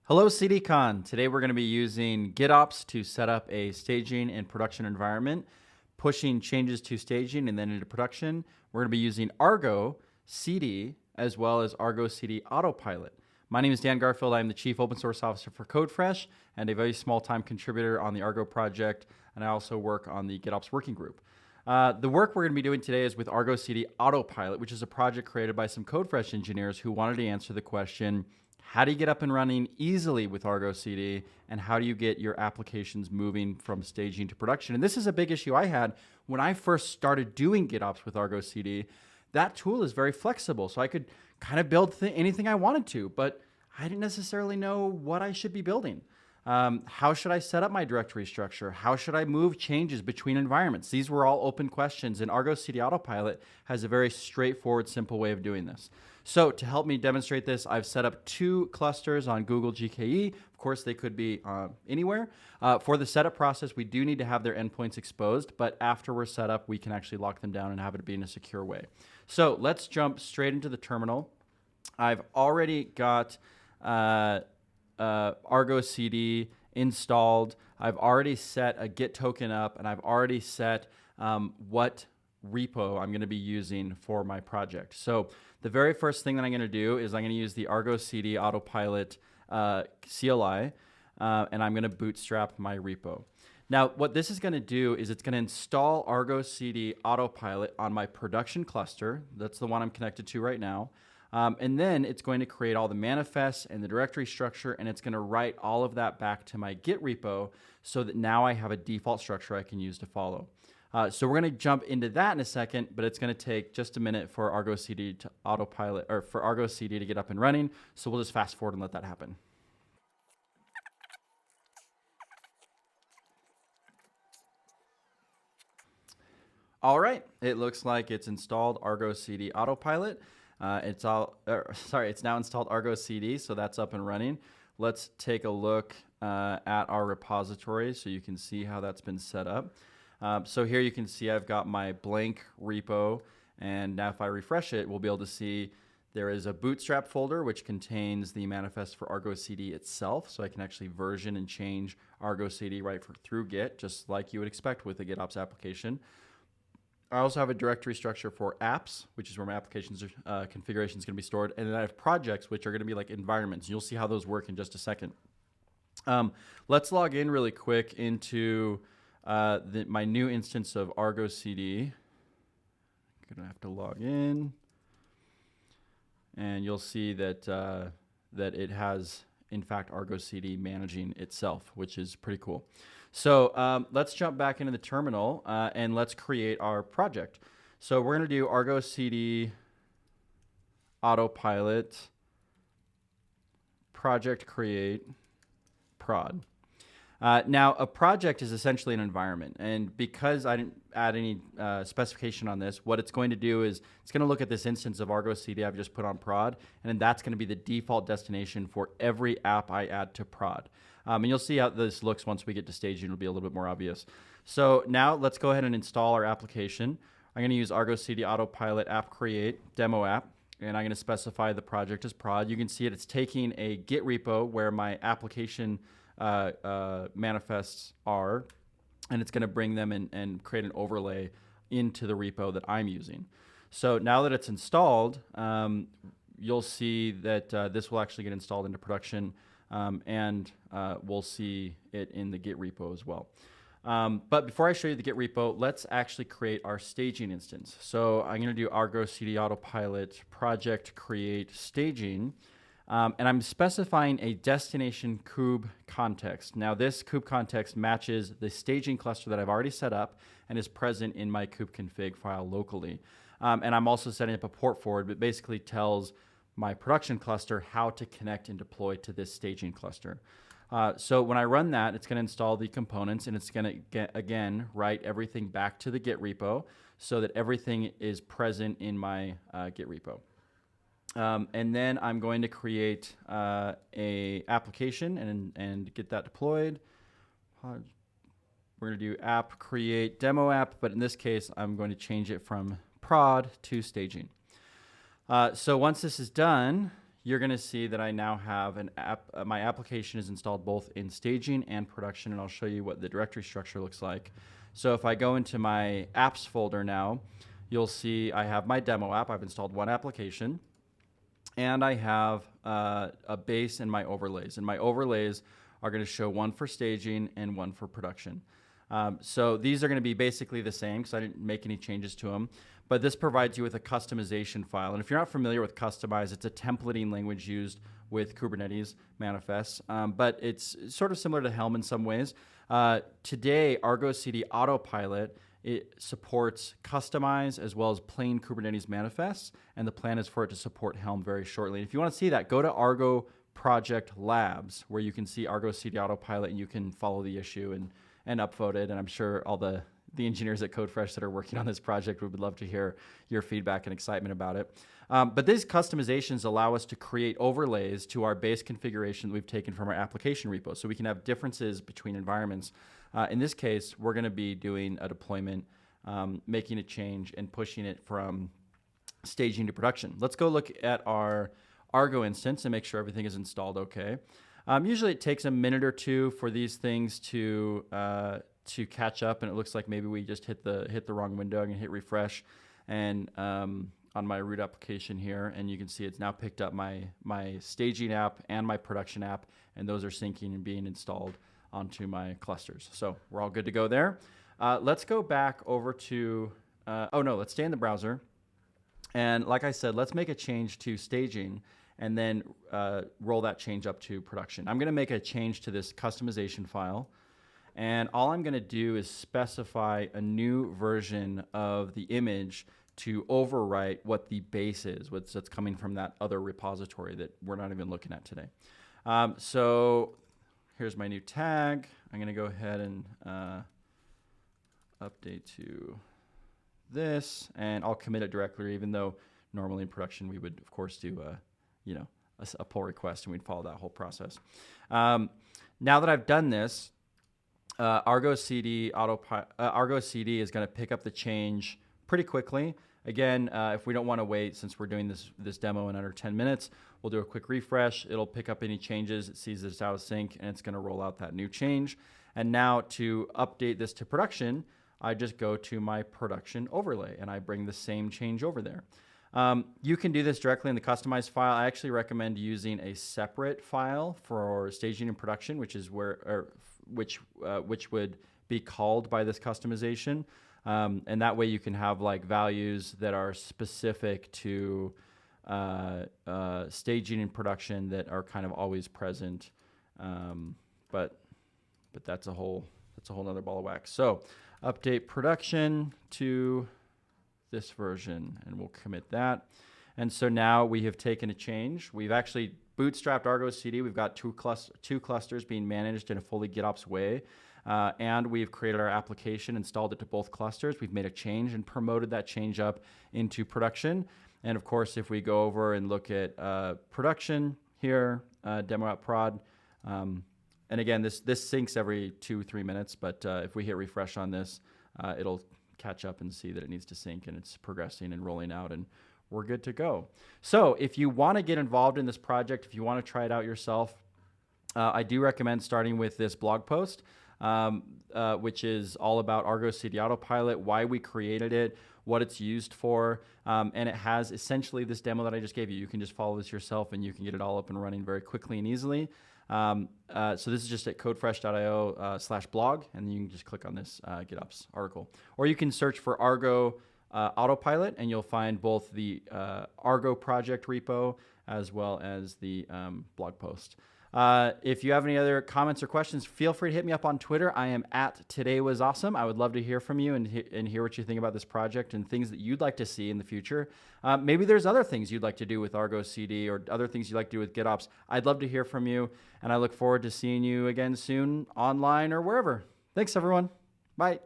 Hello CDCon. Today we're going to be using GitOps to set up a staging and production environment, pushing changes to staging and then into production. We're going to be using Argo Cd as well as Argo Cd Autopilot. My name is Dan Garfield. I'm the Chief Open Source Officer for Codefresh and a very small-time contributor on the Argo project, and I also work on the GitOps working group. The work we're going to be doing today is with Argo Cd Autopilot, which is a project created by some Codefresh engineers who wanted to answer the question, how do you get up and running easily with Argo Cd, and how do you get your applications moving from staging to production? And this is a big issue I had when I first started doing GitOps with Argo Cd. That tool is very flexible, so I could kind of build anything I wanted to, but I didn't necessarily know what I should be building. How should I set up my directory structure? How should I move changes between environments? These were all open questions, and Argo Cd Autopilot has a very straightforward, simple way of doing this. So to help me demonstrate this, I've set up 2 clusters on Google GKE. Of course, they could be anywhere. For the setup process, we do need to have their endpoints exposed, but after we're set up, we can actually lock them down and have it be in a secure way. So let's jump straight into the terminal. I've already got Argo Cd installed. I've already set a Git token up, and I've already set what repo I'm going to be using for my project. So the very first thing that I'm going to do is I'm going to use the Argo Cd Autopilot CLI, and I'm going to bootstrap my repo. Now, what this is going to do is it's going to install Argo Cd Autopilot on my production cluster. That's the one I'm connected to right now. And then it's going to create all the manifests and the directory structure, and it's going to write all of that back to my Git repo so that now I have a default structure I can use to follow. So we're going to jump into that in a second, but it's going to take just a minute for Argo Cd to autopilot, or for Argo Cd to get up and running. So we'll just fast forward and let that happen. All right, it looks like it's installed Argo Cd Autopilot. It's now installed Argo Cd, so that's up and running. Let's take a look at our repository so you can see how that's been set up. So here you can see I've got my blank repo, and now if I refresh it, we'll be able to see there is a bootstrap folder which contains the manifest for Argo Cd itself, so I can actually version and change Argo Cd right through Git, just like you would expect with a GitOps application. I also have a directory structure for apps, which is where my applications configuration is going to be stored. And then I have projects, which are going to be like environments. You'll see how those work in just a second. Let's log in really quick into my new instance of Argo Cd. I'm going to have to log in. And you'll see that, that it has, in fact, Argo Cd managing itself, which is pretty cool. So let's jump back into the terminal and let's create our project. So we're going to do Argo Cd Autopilot project create prod. Now, a project is essentially an environment, and because I didn't add any specification on this, what it's going to do is it's going to look at this instance of Argo Cd I've just put on prod, and then that's going to be the default destination for every app I add to prod. And you'll see how this looks once we get to staging. It'll be a little bit more obvious. So now let's go ahead and install our application. I'm going to use Argo Cd Autopilot app create demo app, and I'm going to specify the project as prod. You can see it's taking a Git repo where my application manifests are, and it's going to bring them and create an overlay into the repo that I'm using. So now that it's installed, you'll see that this will actually get installed into production, and we'll see it in the Git repo as well. But before I show you the Git repo, let's actually create our staging instance. So I'm going to do Argo Cd Autopilot project create staging. And I'm specifying a destination kube context. Now this kube context matches the staging cluster that I've already set up and is present in my kubeconfig file locally. And I'm also setting up a port forward that basically tells my production cluster how to connect and deploy to this staging cluster. So when I run that, it's going to install the components, and it's going to, again, write everything back to the Git repo so that everything is present in my Git repo. And then I'm going to create a application and get that deployed. We're going to do app create demo app, but in this case, I'm going to change it from prod to staging. So once this is done, you're going to see that I now have my application is installed both in staging and production, and I'll show you what the directory structure looks like. So if I go into my apps folder now, you'll see I have my demo app. I've installed one application, and I have a base and my overlays. And my overlays are going to show one for staging and one for production. So these are going to be basically the same because I didn't make any changes to them. But this provides you with a customization file. And if you're not familiar with Kustomize, it's a templating language used with Kubernetes manifests. But it's sort of similar to Helm in some ways. Today, Argo Cd Autopilot, it supports Kustomize as well as plain Kubernetes manifests. And the plan is for it to support Helm very shortly. And if you want to see that, go to Argo Project Labs, where you can see Argo Cd Autopilot and you can follow the issue and upvote it. And I'm sure all the engineers at Codefresh that are working on this project would love to hear your feedback and excitement about it. But these customizations allow us to create overlays to our base configuration that we've taken from our application repo. So we can have differences between environments. In this case, we're going to be doing a deployment, making a change and pushing it from staging to production. Let's go look at our Argo instance and make sure everything is installed okay. Usually it takes a minute or two for these things to catch up, and it looks like maybe we just hit the wrong window. I'm gonna hit refresh, and on my root application here, and you can see it's now picked up my staging app and my production app, and those are syncing and being installed onto my clusters. So we're all good to go there. Let's go back over to, let's stay in the browser. And like I said, let's make a change to staging and then roll that change up to production. I'm going to make a change to this customization file. And all I'm going to do is specify a new version of the image to overwrite what the base is, that's coming from that other repository that we're not even looking at today. So here's my new tag. I'm going to go ahead and update to this, and I'll commit it directly, even though normally in production we would, of course, do a pull request and we'd follow that whole process. Now that I've done this, Argo Cd is going to pick up the change pretty quickly. Again, if we don't want to wait, since we're doing this demo in under 10 minutes, we'll do a quick refresh. It'll pick up any changes. It sees that it's out of sync, and it's going to roll out that new change. And now to update this to production, I just go to my production overlay, and I bring the same change over there. You can do this directly in the customized file. I actually recommend using a separate file for staging and production, which is which would be called by this customization. And that way you can have like values that are specific to staging and production that are kind of always present. But that's a whole nother ball of wax. So update production to this version, and we'll commit that. And so now we have taken a change. We've actually bootstrapped Argo Cd. We've got two clusters being managed in a fully GitOps way. And we've created our application, installed it to both clusters. We've made a change and promoted that change up into production. And of course, if we go over and look at production here, demo app prod, and again, this syncs every 2-3 minutes, but if we hit refresh on this, it'll catch up and see that it needs to sync, and it's progressing and rolling out, and we're good to go. So if you want to get involved in this project, if you want to try it out yourself, I do recommend starting with this blog post, which is all about Argo Cd Autopilot, why we created it, what it's used for, and it has essentially this demo that I just gave you. You can just follow this yourself, and you can get it all up and running very quickly and easily. So this is just at codefresh.io/blog, and you can just click on this GitOps article. Or you can search for Argo Autopilot, and you'll find both the Argo project repo as well as the blog post. If you have any other comments or questions, feel free to hit me up on Twitter. I am at TodayWasAwesome. I would love to hear from you and hear what you think about this project and things that you'd like to see in the future. Maybe there's other things you'd like to do with Argo CD or other things you'd like to do with GitOps. I'd love to hear from you, and I look forward to seeing you again soon online or wherever. Thanks, everyone. Bye.